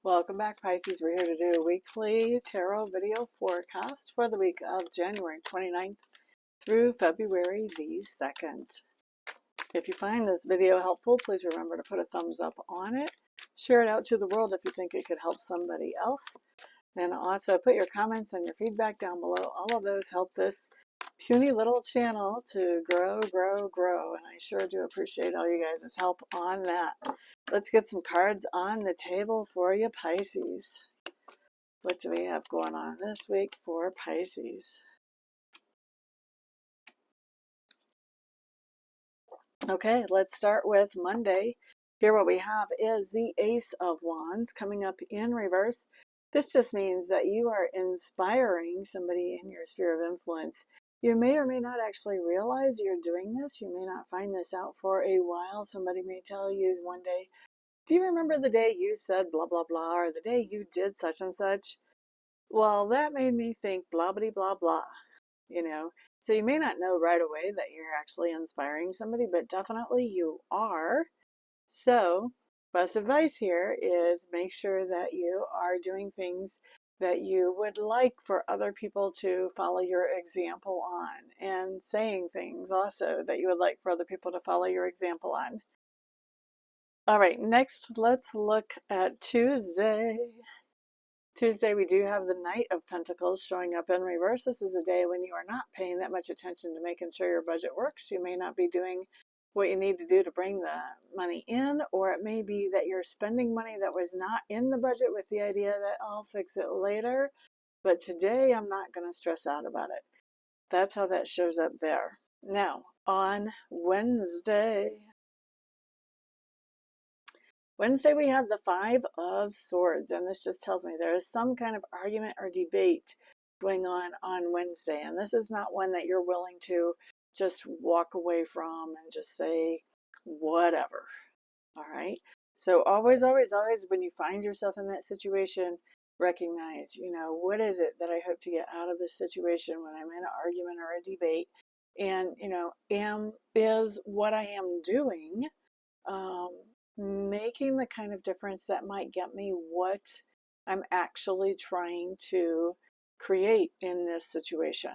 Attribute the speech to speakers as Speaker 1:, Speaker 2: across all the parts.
Speaker 1: Welcome back, Pisces. We're here to do a weekly tarot video forecast for the week of January 29th through February the 2nd. If you find this video helpful, please remember to put a thumbs up on it. Share it out to the world if you think it could help somebody else. And also put your comments and your feedback down below. All of those help this puny little channel to grow. And I sure do appreciate all you guys' help on that. Let's get some cards on the table for you, Pisces. What do we have going on this week for Pisces? Okay, let's start with Monday. Here what we have is the Ace of Wands coming up in reverse. This just means that you are inspiring somebody in your sphere of influence. You may or may not actually realize you're doing this. You may not find this out for a while. Somebody may tell you one day, do you remember the day you said blah, blah, blah, or the day you did such and such? Well, that made me think blah, blah, blah, blah, you know. So you may not know right away that you're actually inspiring somebody, but definitely you are. So best advice here is make sure that you are doing things that you would like for other people to follow your example on, and saying things also that you would like for other people to follow your example on. All right, next let's look at Tuesday. Tuesday, we do have the Knight of Pentacles showing up in reverse. This is a day when you are not paying that much attention to making sure your budget works. You may not be doing what you need to do to bring the money in, or it may be that you're spending money that was not in the budget with the idea that I'll fix it later. But today, I'm not going to stress out about it. That's how that shows up there. Now, on Wednesday, we have the Five of Swords, and this just tells me there is some kind of argument or debate going on Wednesday, and this is not one that you're willing to just walk away from and just say whatever. All right, so always when you find yourself in that situation, recognize, what is it that I hope to get out of this situation when I'm in an argument or a debate, and is what I am doing making the kind of difference that might get me what I'm actually trying to create in this situation.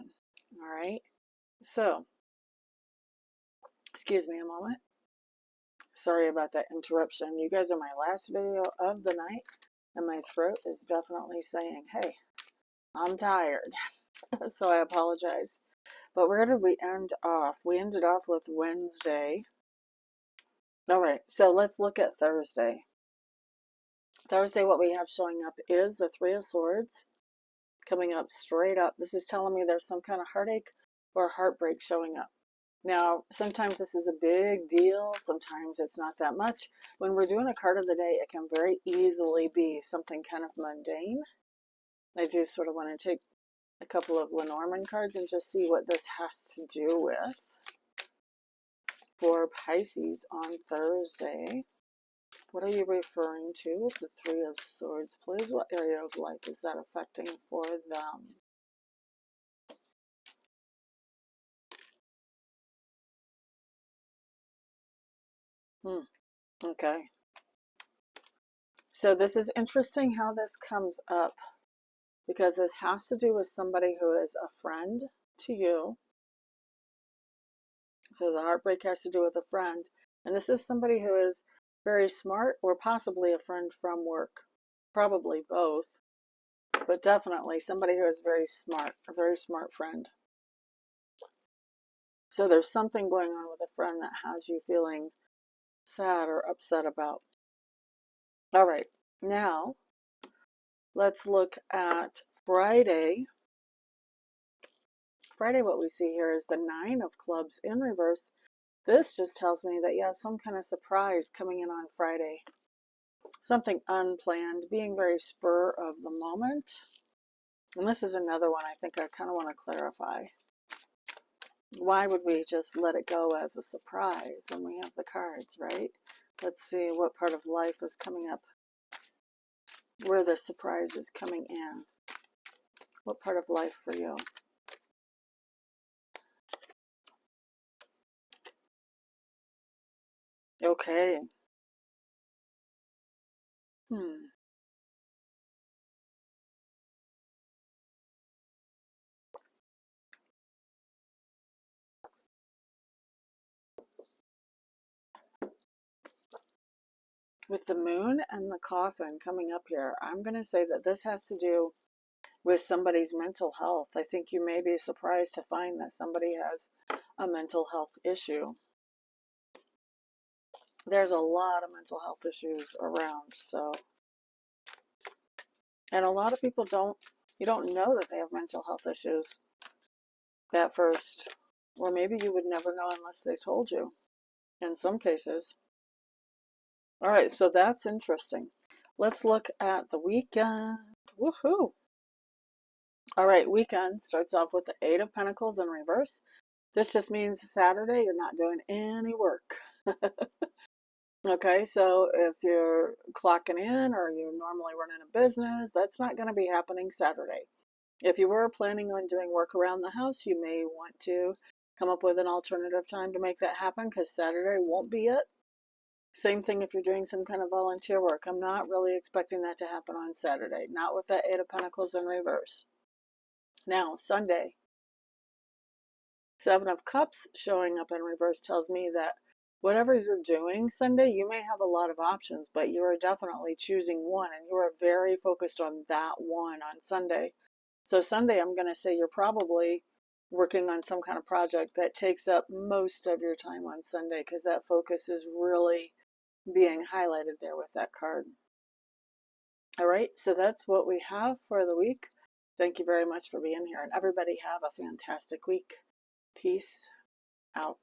Speaker 1: All right, so excuse me a moment. Sorry about that interruption. You guys are my last video of the night, and my throat is definitely saying, hey, I'm tired. So I apologize. But where did we end off? We ended off with Wednesday. All right, so let's look at Thursday. Thursday, what we have showing up is the Three of Swords coming up straight up. This is telling me there's some kind of heartache or heartbreak showing up. Now, sometimes this is a big deal. Sometimes it's not that much. When we're doing a card of the day, it can very easily be something kind of mundane. I do sort of want to take a couple of Lenormand cards and just see what this has to do with for Pisces on Thursday. What are you referring to with the Three of Swords, please? What area of life is that affecting for them? Okay. So this is interesting how this comes up, because this has to do with somebody who is a friend to you. So the heartbreak has to do with a friend. And this is somebody who is very smart, or possibly a friend from work. Probably both. But definitely somebody who is very smart, a very smart friend. So there's something going on with a friend that has you feeling sad or upset about. All right, now let's look at Friday. Friday, what we see here is the Nine of Clubs in reverse. This just tells me that you have some kind of surprise coming in on Friday. Something unplanned, being very spur of the moment. And this is another one I think I kind of want to clarify. Why would we just let it go as a surprise when we have the cards, right? Let's see what part of life is coming up, where the surprise is coming in. What part of life for you? Okay. with the moon and the coffin coming up here, I'm going to say that this has to do with somebody's mental health. I think you may be surprised to find that somebody has a mental health issue. There's a lot of mental health issues around, so, and a lot of people you don't know that they have mental health issues at first, or maybe you would never know unless they told you in some cases. All right, so that's interesting. Let's look at the weekend. Woohoo! All right, weekend starts off with the Eight of Pentacles in reverse. This just means Saturday you're not doing any work. Okay, so if you're clocking in or you're normally running a business, that's not going to be happening Saturday. If you were planning on doing work around the house, you may want to come up with an alternative time to make that happen because Saturday won't be it. Same thing if you're doing some kind of volunteer work. I'm not really expecting that to happen on Saturday, not with that Eight of Pentacles in reverse. Now, Sunday, Seven of Cups showing up in reverse tells me that whatever you're doing Sunday, you may have a lot of options, but you are definitely choosing one, and you are very focused on that one on Sunday. So Sunday, I'm going to say you're probably working on some kind of project that takes up most of your time on Sunday because that focus is really being highlighted there with that card. All right, so that's what we have for the week. Thank you very much for being here, and everybody have a fantastic week. Peace out.